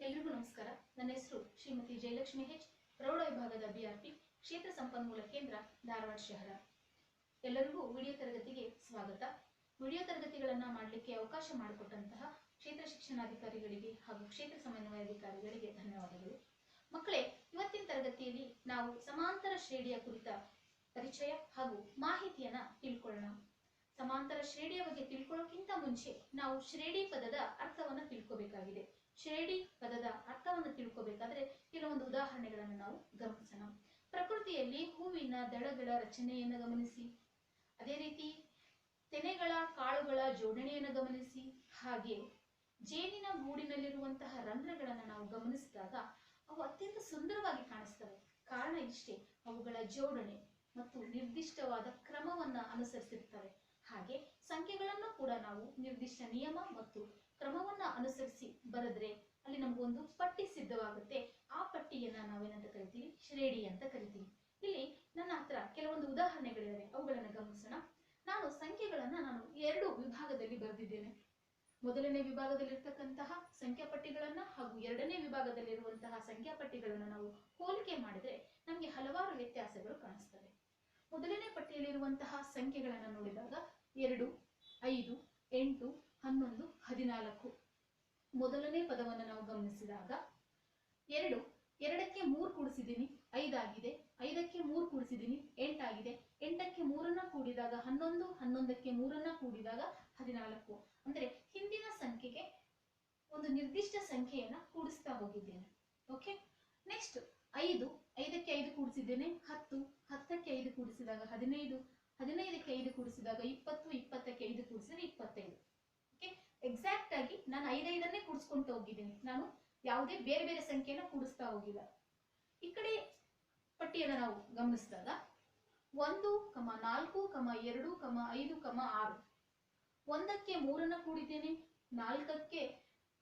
ಎಲ್ರಿಗೂ ನಮಸ್ಕಾರ. ನನ್ನ ಹೆಸರು ಶ್ರೀಮತಿ ಜಯಲಕ್ಷ್ಮಿ ಹೆಚ್, ಪ್ರೌಢ ವಿಭಾಗದ ಬಿಆರ್ಪಿ, ಕ್ಷೇತ್ರ ಸಂಪನ್ಮೂಲ ಕೇಂದ್ರ, ಧಾರವಾಡ ಶಹರ. ಎಲ್ಲರಿಗೂ ವಿಡಿಯೋ ತರಗತಿಗೆ ಸ್ವಾಗತ. ವಿಡಿಯೋ ತರಗತಿಗಳನ್ನು ಮಾಡಲಿಕ್ಕೆ ಅವಕಾಶ ಮಾಡಿಕೊಟ್ಟಂತಹ ಕ್ಷೇತ್ರ ಶಿಕ್ಷಣಾಧಿಕಾರಿಗಳಿಗೆ ಹಾಗೂ ಕ್ಷೇತ್ರ ಸಮನ್ವಯಾಧಿಕಾರಿಗಳಿಗೆ ಧನ್ಯವಾದಗಳು. ಮಕ್ಕಳೇ, ಇವತ್ತಿನ ತರಗತಿಯಲ್ಲಿ ನಾವು ಸಮಾಂತರ ಶ್ರೇಣಿಯ ಕುರಿತ ಪರಿಚಯ ಹಾಗೂ ಮಾಹಿತಿಯನ್ನ ತಿಳ್ಕೊಳ್ಳೋಣ. ಸಮಾಂತರ ಶ್ರೇಣಿಯ ಬಗ್ಗೆ ತಿಳ್ಕೊಳ್ಳೋಕ್ಕಿಂತ ಮುಂಚೆ ನಾವು ಶ್ರೇಣಿ ಪದದ ಅರ್ಥವನ್ನು ತಿಳ್ಕೋಬೇಕಾಗಿದೆ. ಶ್ರೇಣಿ ಪದದ ಅರ್ಥವನ್ನು ತಿಳ್ಕೋಬೇಕಾದ್ರೆ ಕೆಲವೊಂದು ಉದಾಹರಣೆಗಳನ್ನು ನಾವು ಗಮನಿಸೋಣ. ಪ್ರಕೃತಿಯಲ್ಲಿ ಹೂವಿನ ದಳಗಳ ರಚನೆಯನ್ನು ಗಮನಿಸಿ, ಅದೇ ರೀತಿ ತೆನೆಗಳ ಕಾಳುಗಳ ಜೋಡಣೆಯನ್ನು ಗಮನಿಸಿ, ಹಾಗೆ ಜೇನಿನ ಗೂಡಿನಲ್ಲಿರುವಂತಹ ರಂಧ್ರಗಳನ್ನು ನಾವು ಗಮನಿಸಿದಾಗ ಅವು ಅತ್ಯಂತ ಸುಂದರವಾಗಿ ಕಾಣಿಸ್ತವೆ. ಕಾರಣ ಇಷ್ಟೇ, ಅವುಗಳ ಜೋಡಣೆ ಮತ್ತು ನಿರ್ದಿಷ್ಟವಾದ ಕ್ರಮವನ್ನ ಅನುಸರಿಸಿರ್ತವೆ. ಹಾಗೆ ಸಂಖ್ಯೆಗಳನ್ನು ಕೂಡ ನಾವು ನಿರ್ದಿಷ್ಟ ನಿಯಮ ಮತ್ತು ಕ್ರಮವನ್ನ ಅನುಸರಿಸಿ ಬರೆದ್ರೆ ಅಲ್ಲಿ ನಮಗೊಂದು ಪಟ್ಟಿ ಸಿದ್ಧವಾಗುತ್ತೆ. ಆ ಪಟ್ಟಿಯನ್ನ ನಾವೇನಂತ ಕರಿತೀವಿ? ಶ್ರೇಣಿ ಅಂತ ಕರಿತೀವಿ. ಇಲ್ಲಿ ನನ್ನ ಹತ್ರ ಕೆಲವೊಂದು ಉದಾಹರಣೆಗಳಿವೆ, ಅವುಗಳನ್ನು ಗಮನಿಸೋಣ. ಸಂಖ್ಯೆಗಳನ್ನ ನಾನು 2 ವಿಭಾಗದಲ್ಲಿ ಬರೆದಿದ್ದೇನೆ. ಮೊದಲನೇ ವಿಭಾಗದಲ್ಲಿರ್ತಕ್ಕಂತಹ ಸಂಖ್ಯಾಪಟ್ಟಿಗಳನ್ನ ಹಾಗೂ ಎರಡನೇ ವಿಭಾಗದಲ್ಲಿರುವಂತಹ ಸಂಖ್ಯಾಪಟ್ಟಿಗಳನ್ನ ನಾವು ಹೋಲಿಕೆ ಮಾಡಿದ್ರೆ ನಮಗೆ ಹಲವಾರು ವ್ಯತ್ಯಾಸಗಳು ಕಾಣಿಸ್ತವೆ. ಮೊದಲನೇ ಪಟ್ಟಿಯಲ್ಲಿರುವಂತಹ ಸಂಖ್ಯೆಗಳನ್ನ ನೋಡಿದಾಗ 2, 5, 8, 11, 14. ಮೊದಲನೇ ಪದವನ್ನು ನಾವು ಗಮನಿಸಿದಾಗ 2, 2ಕ್ಕೆ 3 ಕೂಡಿಸಿದ್ದೀನಿ 5 ಆಗಿದೆ. 5ಕ್ಕೆ 3 ಕೂಡಿಸಿದ್ದೀನಿ 8 ಆಗಿದೆ. 8ಕ್ಕೆ 3 ಕೂಡಿದಾಗ 11, 11ಕ್ಕೆ 3 ಕೂಡಿದಾಗ 14. ಅಂದ್ರೆ ಹಿಂದಿನ ಸಂಖ್ಯೆಗೆ ಒಂದು ನಿರ್ದಿಷ್ಟ ಸಂಖ್ಯೆಯನ್ನ ಕೂಡಿಸ್ತಾ ಹೋಗಿದ್ದೇನೆ. Okay, next 5, 5ಕ್ಕೆ 5 ಕೂಡಿಸಿದ್ದೇನೆ 10, 10ಕ್ಕೆ 5 ಕೂಡಿಸಿದಾಗ 15, 15ಕ್ಕೆ 5 ಕೂಡಿಸಿದಾಗ 20, 20ಕ್ಕೆ 5 ಕೂಡಿಸಿದ್ರೆ 25. ಓಕೆ, ಎಕ್ಸಾಕ್ಟ್ ಆಗಿ ನಾನು 5 ಕೂಡಿಸ್ಕೊಂತ ಹೋಗಿದ್ದೀನಿ. ನಾನು ಯಾವುದೇ ಬೇರೆ ಬೇರೆ ಸಂಖ್ಯೆಯನ್ನ ಕೂಡಿಸ್ತಾ ಹೋಗಿಲ್ಲ. ಈ ಕಡೆ ಪಟ್ಟಿಯನ್ನು ನಾವು ಗಮನಿಸಿದಾಗ 1, 4, 2, 5, 6. 1ಕ್ಕೆ 3 ಕೂಡಿದ್ದೇನೆ, 4ಕ್ಕೆ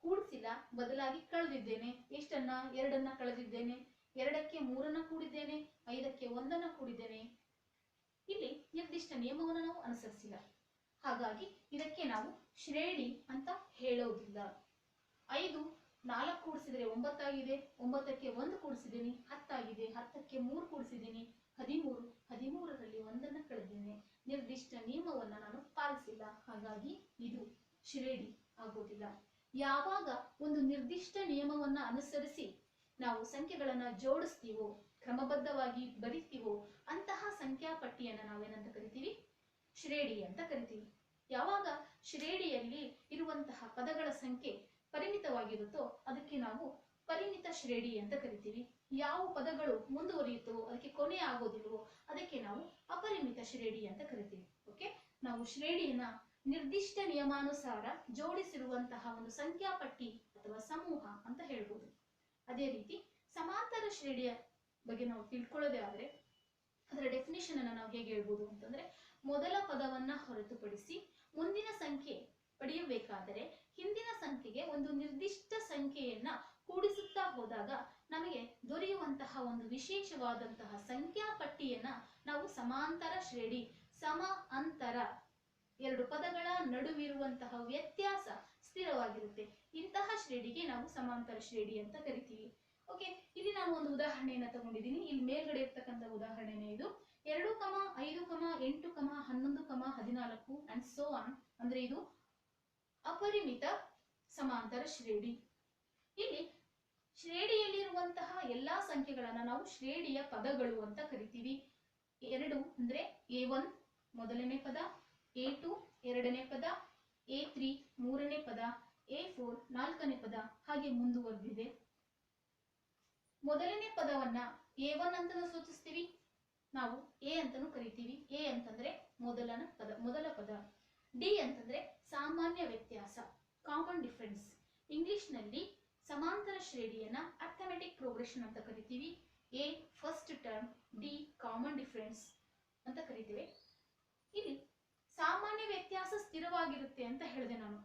ಕೂಡಿಸಿಲ್ಲ, ಬದಲಾಗಿ ಕಳೆದಿದ್ದೇನೆ. ಎಷ್ಟನ್ನ? 2 ಕಳೆದಿದ್ದೇನೆ. 2ಕ್ಕೆ 3 ಕೂಡಿದ್ದೇನೆ, 5ಕ್ಕೆ 1 ಕೂಡಿದ್ದೇನೆ. ಇಲ್ಲಿ ನಿರ್ದಿಷ್ಟ ನಿಯಮವನ್ನು ನಾವು ಅನುಸರಿಸಿಲ್ಲ. ಹಾಗಾಗಿ ಇದಕ್ಕೆ ನಾವು ಶ್ರೇಣಿ ಅಂತ ಹೇಳೋದಿಲ್ಲ. 5, 4 ಕೂಡಿಸಿದ್ರೆ 9 ಆಗಿದೆ. 9ಕ್ಕೆ 1 ಕೂಡಿಸಿದ್ದೀನಿ 10 ಆಗಿದೆ. 10ಕ್ಕೆ 3 ಕೂಡಿಸಿದ್ದೀನಿ 13. 13ರಲ್ಲಿ 1 ಕಳೆದಿದ್ದೇನೆ. ನಿರ್ದಿಷ್ಟ ನಿಯಮವನ್ನ ನಾನು ಪಾಲಿಸಿಲ್ಲ. ಹಾಗಾಗಿ ಇದು ಶ್ರೇಣಿ ಆಗೋದಿಲ್ಲ. ಯಾವಾಗ ಒಂದು ನಿರ್ದಿಷ್ಟ ನಿಯಮವನ್ನ ಅನುಸರಿಸಿ ನಾವು ಸಂಖ್ಯೆಗಳನ್ನ ಜೋಡಿಸ್ತೀವೋ, ಕ್ರಮಬದ್ಧವಾಗಿ ಬರಿತೀವೋ, ಅಂತಹ ಸಂಖ್ಯಾ ಪಟ್ಟಿಯನ್ನ ನಾವೇನಂತ ಕರಿತೀವಿ? ಶ್ರೇಣಿ ಅಂತ ಕರಿತೀವಿ. ಯಾವಾಗ ಶ್ರೇಣಿಯಲ್ಲಿ ಇರುವಂತಹ ಪದಗಳ ಸಂಖ್ಯೆ ಪರಿಮಿತವಾಗಿರುತ್ತೋ ಅದಕ್ಕೆ ನಾವು ಪರಿಮಿತ ಶ್ರೇಣಿ ಅಂತ ಕರಿತೀವಿ. ಯಾವ ಪದಗಳು ಮುಂದುವರಿಯುತ್ತವೋ, ಅದಕ್ಕೆ ಕೊನೆ ಆಗೋದಿಲ್ವೋ, ಅದಕ್ಕೆ ನಾವು ಅಪರಿಮಿತ ಶ್ರೇಣಿ ಅಂತ ಕರಿತೀವಿ. ಓಕೆ, ನಾವು ಶ್ರೇಣಿಯನ್ನ ನಿರ್ದಿಷ್ಟ ನಿಯಮಾನುಸಾರ ಜೋಡಿಸಿರುವಂತಹ ಒಂದು ಸಂಖ್ಯಾ ಪಟ್ಟಿ ಅಥವಾ ಸಮೂಹ ಅಂತ ಹೇಳ್ಬೋದು. ಅದೇ ರೀತಿ ಸಮಾಂತರ ಶ್ರೇಣಿಯ ಬಗ್ಗೆ ನಾವು ತಿಳ್ಕೊಳ್ಳೋದೇ ಆದ್ರೆ ಅದರ ಡೆಫಿನಿಷನ್ ಅನ್ನ ನಾವು ಹೇಗೆ ಹೇಳ್ಬೋದು ಅಂತಂದ್ರೆ, ಮೊದಲ ಪದವನ್ನ ಹೊರತುಪಡಿಸಿ ಮುಂದಿನ ಸಂಖ್ಯೆ ಪಡೆಯಬೇಕಾದರೆ ಹಿಂದಿನ ಸಂಖ್ಯೆಗೆ ಒಂದು ನಿರ್ದಿಷ್ಟ ಸಂಖ್ಯೆಯನ್ನ ಕೂಡಿಸುತ್ತಾ ಹೋದಾಗ ನಮಗೆ ದೊರೆಯುವಂತಹ ಒಂದು ವಿಶೇಷವಾದಂತಹ ಸಂಖ್ಯಾ ಪಟ್ಟಿಯನ್ನ ನಾವು ಸಮಾಂತರ ಶ್ರೇಣಿ. ಸಮ ಅಂತರ, 2 ಪದಗಳ ನಡುವಿರುವಂತಹ ವ್ಯತ್ಯಾಸ ಸ್ಥಿರವಾಗಿರುತ್ತೆ. ಇಂತಹ ಶ್ರೇಣಿಗೆ ನಾವು ಸಮಾಂತರ ಶ್ರೇಣಿ ಅಂತ ಕರಿತೀವಿ. ಓಕೆ, ಇಲ್ಲಿ ನಾನು ಒಂದು ಉದಾಹರಣೆಯನ್ನ ತಗೊಂಡಿದ್ದೀನಿ. ಇಲ್ಲಿ ಮೇಲ್ಗಡೆ ಇರ್ತಕ್ಕಂಥ ಉದಾಹರಣೆನೇ ಇದು. 2, 5, 8, 11, 14 ಅಂಡ್ ಸೋ ಆನ್. ಅಂದ್ರೆ ಇದು ಅಪರಿಮಿತ ಸಮಾಂತರ ಶ್ರೇಣಿ. ಇಲ್ಲಿ ಶ್ರೇಣಿಯಲ್ಲಿರುವಂತಹ ಎಲ್ಲಾ ಸಂಖ್ಯೆಗಳನ್ನ ನಾವು ಶ್ರೇಣಿಯ ಪದಗಳು ಅಂತ ಕರಿತೀವಿ. 2 ಅಂದ್ರೆ A1 ಮೊದಲನೇ ಪದ, A2 ಎರಡನೇ ಪದ, A3 ಮೂರನೇ ಪದ, A4 ನಾಲ್ಕನೇ ಪದ, ಹಾಗೆ ಮುಂದುವರೆದಿದೆ. ಮೊದಲನೇ ಪದವನ್ನ A1 ಅಂತಾನೂ ಸೂಚಿಸ್ತೀವಿ, ನಾವು A ಅಂತಾನೂ ಕರಿತೀವಿ. A ಅಂತಂದ್ರೆ ಮೊದಲ ಪದ. ಡಿ ಅಂತಂದ್ರೆ ಸಾಮಾನ್ಯ ವ್ಯತ್ಯಾಸ, ಕಾಮನ್ ಡಿಫರೆನ್ಸ್. ಇಂಗ್ಲಿಷ್ ನಲ್ಲಿ ಸಮಾಂತರ ಶ್ರೇಣಿಯನ್ನ ಅರ್ಥಮೆಟಿಕ್ ಪ್ರೋಗ್ರೆಷನ್ ಅಂತ ಕರಿತೀವಿ. A first term, D common difference ಅಂತ ಕರಿತೀವಿ. ಇಲ್ಲಿ ಸಾಮಾನ್ಯ ವ್ಯತ್ಯಾಸ ಸ್ಥಿರವಾಗಿರುತ್ತೆ ಅಂತ ಹೇಳಿದೆ ನಾನು.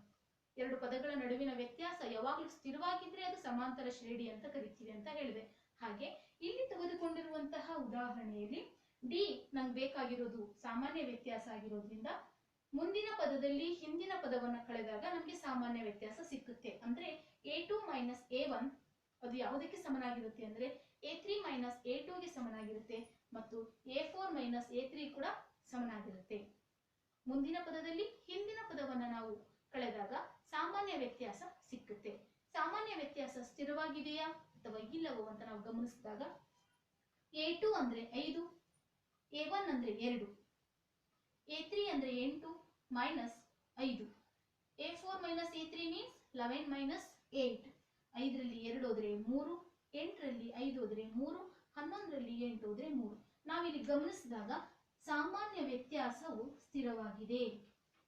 2 ಪದಗಳ ನಡುವಿನ ವ್ಯತ್ಯಾಸ ಯಾವಾಗಲೂ ಸ್ಥಿರವಾಗಿದ್ರೆ ಅದು ಸಮಾಂತರ ಶ್ರೇಣಿ ಅಂತ ಕರಿತೀವಿ ಅಂತ ಹೇಳಿದೆ. ಹಾಗೆ ಇಲ್ಲಿ ತೆಗೆದುಕೊಂಡಿರುವಂತಹ ಉದಾಹರಣೆಯಲ್ಲಿ ಡಿ ನಂಗೆ ಬೇಕಾಗಿರೋದು ಸಾಮಾನ್ಯ ವ್ಯತ್ಯಾಸ ಆಗಿರೋದ್ರಿಂದ ಮುಂದಿನ ಪದದಲ್ಲಿ ಹಿಂದಿನ ಪದವನ್ನು ಕಳೆದಾಗ ನಮಗೆ ಸಾಮಾನ್ಯ ವ್ಯತ್ಯಾಸ ಸಿಕ್ಕುತ್ತೆ. ಅಂದ್ರೆ A2 - A1 ಅದು ಯಾವುದಕ್ಕೆ ಸಮನಾಗಿರುತ್ತೆ ಅಂದ್ರೆ A3 ಮೈನಸ್ A2 ಗೆ ಸಮನಾಗಿರುತ್ತೆ ಮತ್ತು A4 ಮೈನಸ್ A3 ಕೂಡ ಸಮನಾಗಿರುತ್ತೆ. ಮುಂದಿನ ಪದದಲ್ಲಿ ಹಿಂದಿನ ಪದವನ್ನ ನಾವು ಕಳೆದಾಗ ಸಾಮಾನ್ಯ ವ್ಯತ್ಯಾಸ ಸಿಕ್ಕುತ್ತೆ. ಸಾಮಾನ್ಯ ವ್ಯತ್ಯಾಸ ಸ್ಥಿರವಾಗಿದೆಯಾ ಅಥವಾ ಇಲ್ಲವೋ ಅಂತ ನಾವು ಗಮನಿಸಿದಾಗ A2 ಅಂದ್ರೆ 5, A1 ಅಂದ್ರೆ 2, A3 ಅಂದ್ರೆ 8 minus 5, A4 minus A3 means 11 minus 8. 5ರಲ್ಲಿ 2 ಹೋದ್ರೆ 3, 8ರಲ್ಲಿ 5 ಹೋದ್ರೆ 3, 11ರಲ್ಲಿ 8 ಹೋದ್ರೆ 3. ನಾವಿಲ್ಲಿ ಗಮನಿಸಿದಾಗ ಸಾಮಾನ್ಯ ವ್ಯತ್ಯಾಸವು ಸ್ಥಿರವಾಗಿದೆ.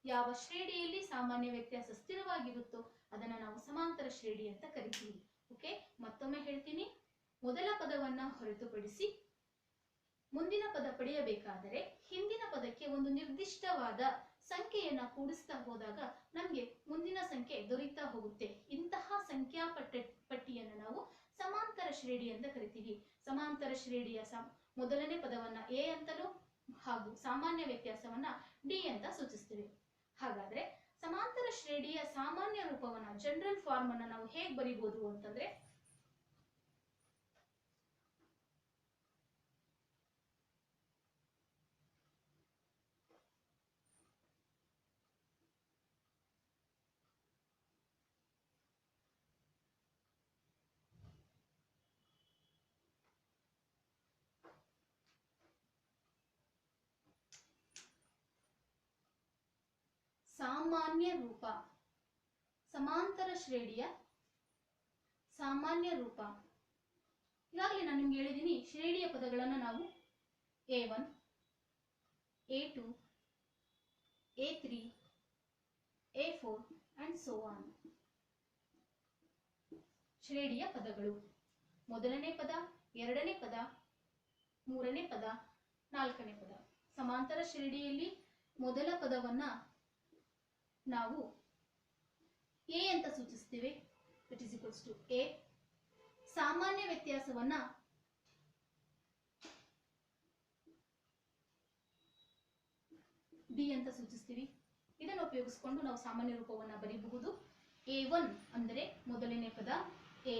ಯಾವ ಶ್ರೇಣಿಯಲ್ಲಿ ಸಾಮಾನ್ಯ ವ್ಯತ್ಯಾಸ ಸ್ಥಿರವಾಗಿರುತ್ತೋ ಅದನ್ನ ನಾವು ಸಮಾಂತರ ಶ್ರೇಣಿ ಅಂತ ಕರಿತೀವಿ. ಓಕೆ, ಮತ್ತೊಮ್ಮೆ ಹೇಳ್ತೀನಿ. ಮೊದಲ ಪದವನ್ನ ಹೊರತುಪಡಿಸಿ ಮುಂದಿನ ಪದ ಪಡೆಯಬೇಕಾದರೆ ಹಿಂದಿನ ಪದಕ್ಕೆ ಒಂದು ನಿರ್ದಿಷ್ಟವಾದ ಸಂಖ್ಯೆಯನ್ನ ಕೂಡಿಸ್ತಾ ಹೋದಾಗ ನಮ್ಗೆ ಮುಂದಿನ ಸಂಖ್ಯೆ ದೊರೀತಾ ಹೋಗುತ್ತೆ. ಇಂತಹ ಸಂಖ್ಯಾ ಪಟ್ಟಿಯನ್ನು ನಾವು ಸಮಾಂತರ ಶ್ರೇಣಿ ಅಂತ ಕರಿತೀವಿ. ಸಮಾಂತರ ಶ್ರೇಣಿಯ ಮೊದಲನೇ ಪದವನ್ನ ಎ ಅಂತಲೂ ಹಾಗೂ ಸಾಮಾನ್ಯ ವ್ಯತ್ಯಾಸವನ್ನ ಡಿ ಅಂತ ಸೂಚಿಸ್ತೇವೆ. ಹಾಗಾದ್ರೆ ಸಮಾಂತರ ಶ್ರೇಣಿಯ ಸಾಮಾನ್ಯ ರೂಪವನ್ನ ಜನರಲ್ ಫಾರ್ಮ್ ಅನ್ನ ನಾವು ಹೇಗೆ ಬರೀಬಹುದು ಅಂತಂದ್ರೆ ಸಾಮಾನ್ಯ ರೂಪ. ಸಮಾಂತರ ಶ್ರೇಣಿಯ ಸಾಮಾನ್ಯ ರೂಪ. ಈಗಾಗಲೇ ನಾನು ನಿಮ್ಗೆ ಹೇಳಿದ್ದೀನಿ ಶ್ರೇಣಿಯ ಪದಗಳನ್ನು ನಾವು A1, A2, A3, A4 and so on. ಶ್ರೇಣಿಯ ಪದಗಳು ಮೊದಲನೇ ಪದ, ಎರಡನೇ ಪದ, ಮೂರನೇ ಪದ, ನಾಲ್ಕನೇ ಪದ. ಸಮಾಂತರ ಶ್ರೇಣಿಯಲ್ಲಿ ಮೊದಲ ಪದವನ್ನ ನಾವು ಎ ಅಂತ ಸೂಚಿಸ್ತೇವೆ. That is equals to A. ಸಾಮಾನ್ಯ ವ್ಯತ್ಯಾಸವನ್ನ ಡಿ ಅಂತ ಸೂಚಿಸ್ತೀವಿ. ಇದನ್ನು ಉಪಯೋಗಿಸಿಕೊಂಡು ನಾವು ಸಾಮಾನ್ಯ ರೂಪವನ್ನ ಬರೀಬಹುದು. A1 ಅಂದರೆ ಮೊದಲನೇ ಪದ ಎ,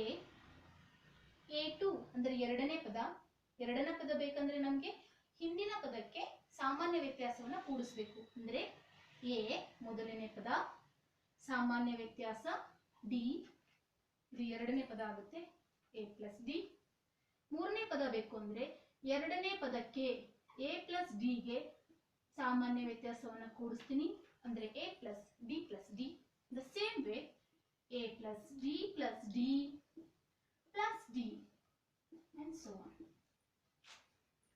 A2 ಅಂದರೆ ಎರಡನೇ ಪದ. ಎರಡನೇ ಪದ ಬೇಕಂದ್ರೆ ನಮಗೆ ಹಿಂದಿನ ಪದಕ್ಕೆ ಸಾಮಾನ್ಯ ವ್ಯತ್ಯಾಸವನ್ನ ಕೂಡಿಸ್ಬೇಕು. ಅಂದ್ರೆ ಎ ಮೊದಲನೇ ಪದ, ಸಾಮಾನ್ಯ ವ್ಯತ್ಯಾಸ ಡಿ, ಇದು ಎರಡನೇ ಪದ ಆಗುತ್ತೆ ಎ ಪ್ಲಸ್ ಡಿ. ಮೂರನೇ ಪದ ಬೇಕು ಅಂದ್ರೆ ಎರಡನೇ ಪದಕ್ಕೆ ಎ ಪ್ಲಸ್ ಡಿಗೆ ಸಾಮಾನ್ಯ ವ್ಯತ್ಯಾಸವನ್ನ ಕೂಡಿಸ್ತೀನಿ. ಅಂದ್ರೆ A plus D plus D. The same way A plus D plus D plus D and so on.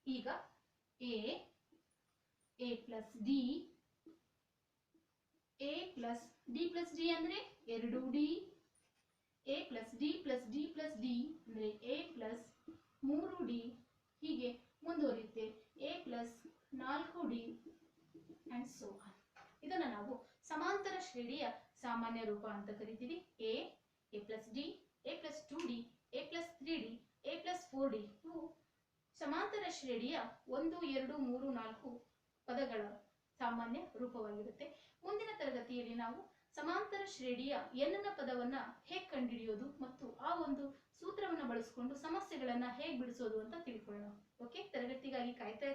ಈಗ A plus D, A plus D plus D ಅಂದ್ರೆ 2D, A plus D plus D plus D ಅಂದ್ರೆ A plus 3D. ಹೀಗೆ ಮುಂದುವರಿಯುತ್ತೆ A plus 4D and so on. ಇದನ್ನ ನಾವು ಸಮಾಂತರ ಶ್ರೇಣಿಯ ಸಾಮಾನ್ಯ ರೂಪ ಅಂತ ಕರಿತೀವಿ. A plus D, A plus 2D, A plus 3D, A plus 4D ಇವು ಸಮಾಂತರ ಶ್ರೇಣಿಯ 1, 2, 3, 4 ಪದಗಳ ಸಾಮಾನ್ಯ ರೂಪವಾಗಿರುತ್ತೆ. ಮುಂದಿನ ತರಗತಿಯಲ್ಲಿ ನಾವು ಸಮಾಂತರ ಶ್ರೇಣಿಯ ಎನ್ನ ಪದವನ್ನ ಹೇಗೆ ಕಂಡುಹಿಡಿಯೋದು ಮತ್ತು ಆ ಒಂದು ಸೂತ್ರವನ್ನ ಬಳಸಿಕೊಂಡು ಸಮಸ್ಯೆಗಳನ್ನ ಹೇಗೆ ಬಿಡಿಸೋದು ಅಂತ ತಿಳ್ಕೊಳ್ಳೋಣ. ಓಕೆ, ತರಗತಿಗಾಗಿ ಕಾಯ್ತಾ